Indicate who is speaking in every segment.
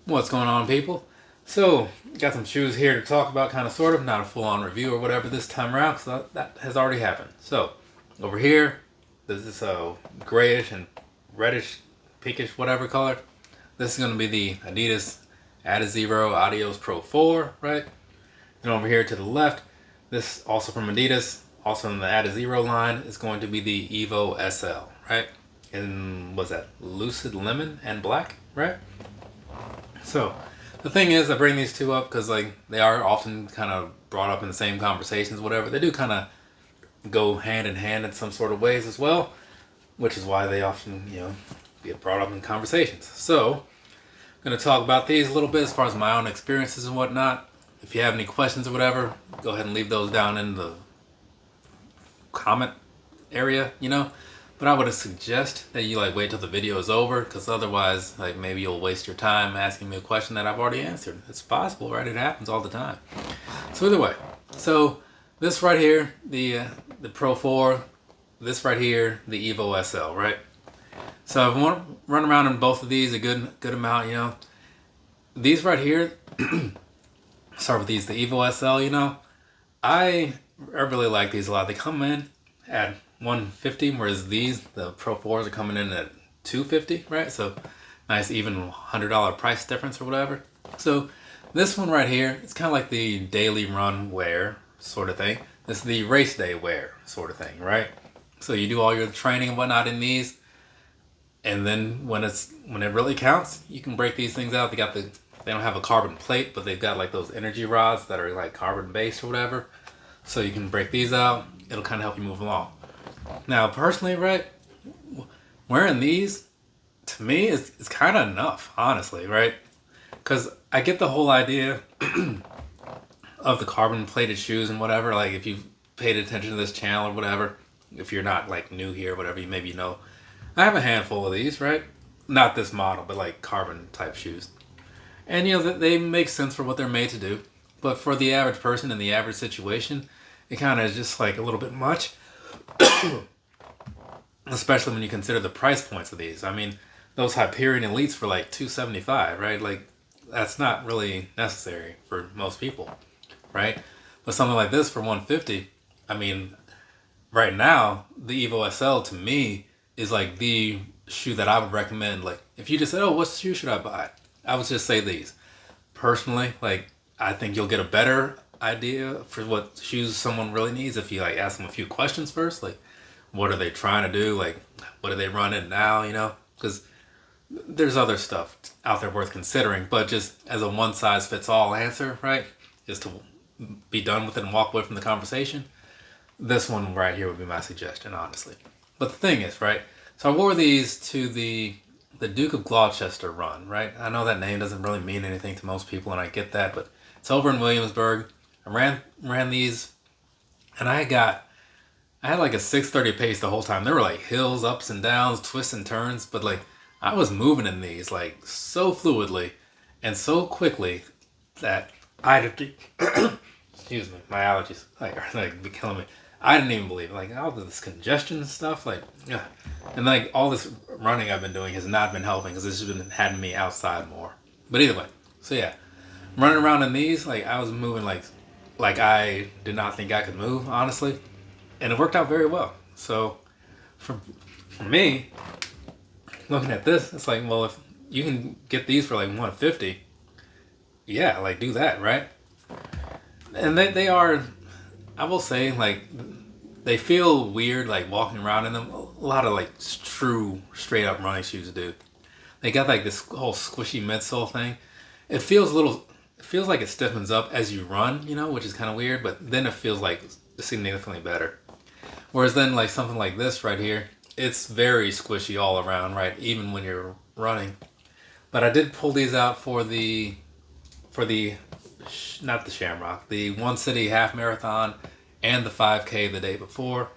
Speaker 1: What's going on, people? So, got some shoes here to talk about, kind of, sort of, not a full-on review or whatever this time around, because that has already happened. So, over here, there's this grayish and reddish, pinkish, whatever color. This is going to be the Adidas Adizero Adios Pro 4, right? And over here to the left, this also from Adidas, also in the Adizero line, is going to be the EVO SL, right? And what's that? Lucid Lemon and Black, right? So, the thing is, I bring these two up because they are often kind of brought up in the same conversations, whatever. They do kind of go hand in hand in some sort of ways as well, which is why they often, get brought up in conversations. So, I'm going to talk about these a little bit as far as my own experiences and whatnot. If you have any questions or whatever, go ahead and leave those down in the comment area, But I would suggest that you wait till the video is over, because otherwise maybe you'll waste your time asking me a question that I've already answered. It's possible, right? It happens all the time. So either way, so this right here, the Pro 4, this right here, the EVO SL, right? So if I want to run around in both of these a good amount, these right here, start with these, the EVO SL, I really like these a lot. They come in at $150, whereas these, the Pro 4s, are coming in at $250, right? So nice even $100 price difference or whatever. So this one right here, it's kind of like the daily run wear sort of thing. This is the race day wear sort of thing, right? So you do all your training and whatnot in these, and then when it really counts, you can break these things out. They don't have a carbon plate, but they've got those energy rods that are carbon based or whatever. So you can break these out. It'll kind of help you move along. Now, personally, right, wearing these, to me, is kind of enough, honestly, right? Because I get the whole idea of the carbon-plated shoes and whatever. If you've paid attention to this channel or whatever, if you're not, new here or whatever, maybe you know. I have a handful of these, right? Not this model, but, carbon-type shoes. And, they make sense for what they're made to do. But for the average person in the average situation, it kind of is just, a little bit much. Especially when you consider the price points of these. I mean, those Hyperion Elites for $275, right? That's not really necessary for most people, right? But something like this for $150, I mean, right now, the EVO SL to me is the shoe that I would recommend. If you just said, oh, what shoe should I buy? I would just say these. Personally, I think you'll get a better idea for what shoes someone really needs if you ask them a few questions first, what are they trying to do, what are they running now, because there's other stuff out there worth considering, but just as a one size fits all answer, right, just to be done with it and walk away from the conversation, this one right here would be my suggestion, honestly. But the thing is, right, so I wore these to the Duke of Gloucester run, right? I know that name doesn't really mean anything to most people, and I get that, but it's over in Williamsburg. I ran these, and I had a 630 pace the whole time. There were hills, ups and downs, twists and turns, but I was moving in these so fluidly and so quickly that I excuse me, my allergies are be killing me. I didn't even believe it. All this congestion and stuff, yeah. And all this running I've been doing has not been helping because it's just been having me outside more. But either way, so yeah, running around in these, I was moving like I did not think I could move, honestly. And it worked out very well. So for me, looking at this, it's well, if you can get these for $150, yeah, do that, right? And they are, I will say, they feel weird walking around in them. A lot of true straight up running shoes do. They got this whole squishy midsole thing. It feels like it stiffens up as you run, which is kind of weird, but then it feels significantly better. Whereas then something like this right here, it's very squishy all around, right? Even when you're running. But I did pull these out for the not the Shamrock, the One City Half Marathon and the 5K the day before.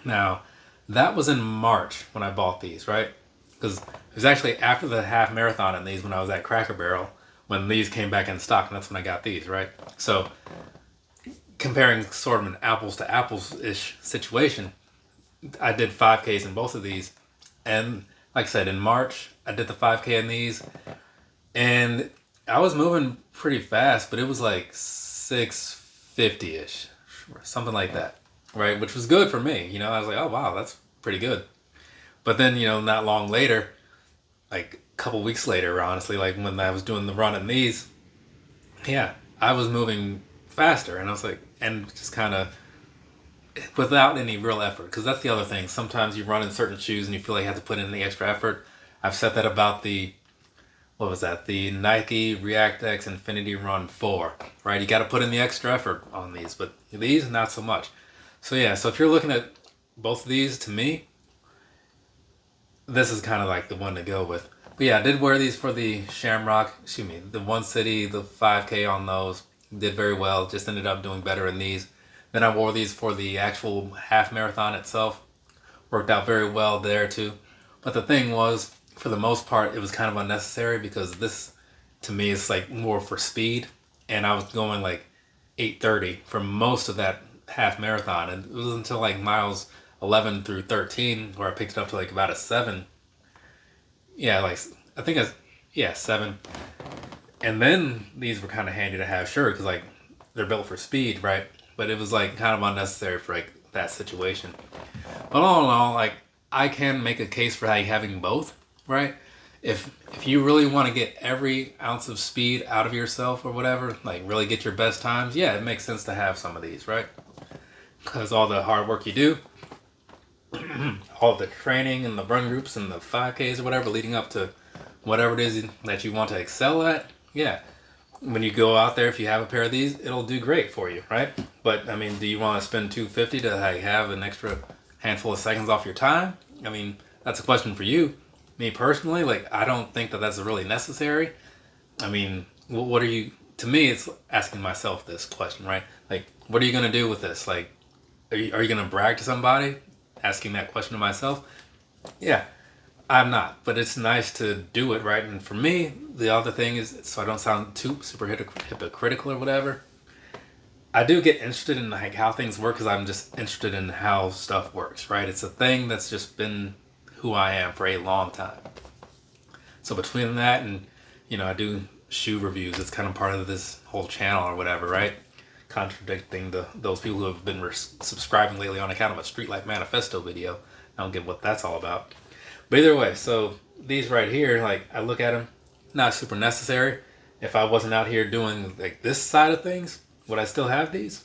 Speaker 1: Now, that was in March when I bought these, right? Because it was actually after the half marathon in these when I was at Cracker Barrel when these came back in stock, and that's when I got these, right? So comparing sort of an apples to apples-ish situation, I did 5Ks in both of these. And like I said, in March, I did the 5K in these. And I was moving pretty fast, but it was like 650-ish, something like that, right? Which was good for me. You know, I was like, oh, wow, that's pretty good. But then, you know, not long later, like a couple weeks later, honestly, like when I was doing the run in these, yeah, I was moving faster. And I was like, and just kind of without any real effort. Because that's the other thing. Sometimes you run in certain shoes and you feel like you have to put in the extra effort. I've said that about the what was that? The Nike React X Infinity Run 4, right? You got to put in the extra effort on these, but these, not so much. So yeah, so if you're looking at both of these, to me, this is kind of like the one to go with. But yeah, I did wear these for the Shamrock, excuse me, the One City, the 5K on those. Did very well, just ended up doing better in these. Then I wore these for the actual half marathon itself. Worked out very well there too. But the thing was, for the most part, it was kind of unnecessary because this, to me, is like more for speed. And I was going like 8:30 for most of that half marathon. And it was until like miles 11 through 13 where I picked it up to like about a 7. Yeah, like, I think it's, yeah, 7. And then these were kind of handy to have, sure, because like they're built for speed, right? But it was like kind of unnecessary for like that situation. But all in all, like I can make a case for like having both, right? If you really want to get every ounce of speed out of yourself or whatever, like really get your best times, yeah, it makes sense to have some of these, right? Because all the hard work you do, all the training and the run groups and the 5Ks or whatever leading up to whatever it is that you want to excel at, yeah. When you go out there, if you have a pair of these, it'll do great for you, right? But I mean, do you want to spend $250 to like, have an extra handful of seconds off your time? I mean, that's a question for you. Me personally, like I don't think that that's really necessary. I mean, what are you? To me, it's asking myself this question, right? Like, what are you gonna do with this? Like, are you gonna brag to somebody? Asking that question to myself, yeah, I'm not. But it's nice to do it, right? And for me, the other thing is, so I don't sound too super hypocritical or whatever. I do get interested in like how things work because I'm just interested in how stuff works, right? It's a thing that's just been who I am for a long time. So between that and, you know, I do shoe reviews. It's kind of part of this whole channel or whatever, right? Contradicting those people who have been subscribing lately on account of a Streetlight Manifesto video. I don't get what that's all about. But either way, so these right here, like I look at them, not super necessary. If I wasn't out here doing like this side of things, would I still have these?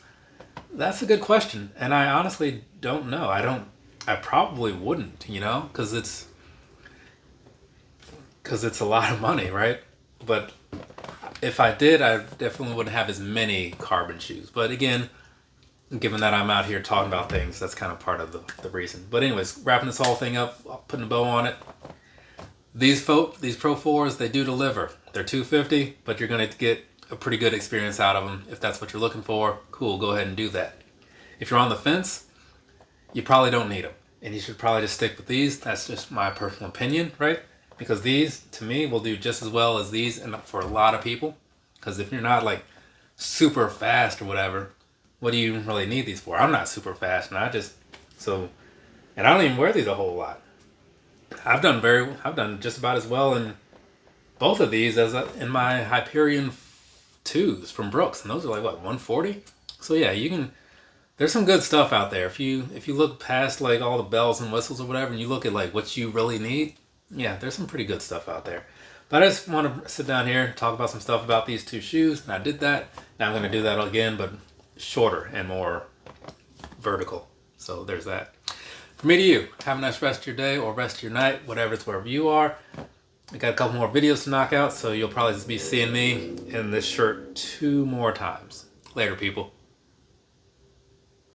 Speaker 1: That's a good question. And I honestly don't know. I probably wouldn't, you know, because it's a lot of money, right? But if I did, I definitely wouldn't have as many carbon shoes. But again, given that I'm out here talking about things, that's kind of part of the reason. But anyways, wrapping this whole thing up, putting a bow on it. These Pro 4s, they do deliver. They're $250, but you're going to get a pretty good experience out of them. If that's what you're looking for, cool, go ahead and do that. If you're on the fence, you probably don't need them. And you should probably just stick with these. That's just my personal opinion, right? Because these, to me, will do just as well as these and for a lot of people. Because if you're not like super fast or whatever, what do you really need these for? I'm not super fast, and I don't even wear these a whole lot. I've done just about as well in both of these as in my Hyperion 2s from Brooks, and those are like what, 140? So yeah, you can. There's some good stuff out there. If you look past like all the bells and whistles or whatever, and you look at like what you really need, yeah, there's some pretty good stuff out there. But I just want to sit down here, talk about some stuff about these two shoes, and I did that. Now I'm going to do that again, but shorter and more vertical. So there's that. From me to you, have a nice rest of your day or rest of your night, whatever it's wherever you are. I got a couple more videos to knock out, so you'll probably just be seeing me in this shirt 2 more times. Later, people.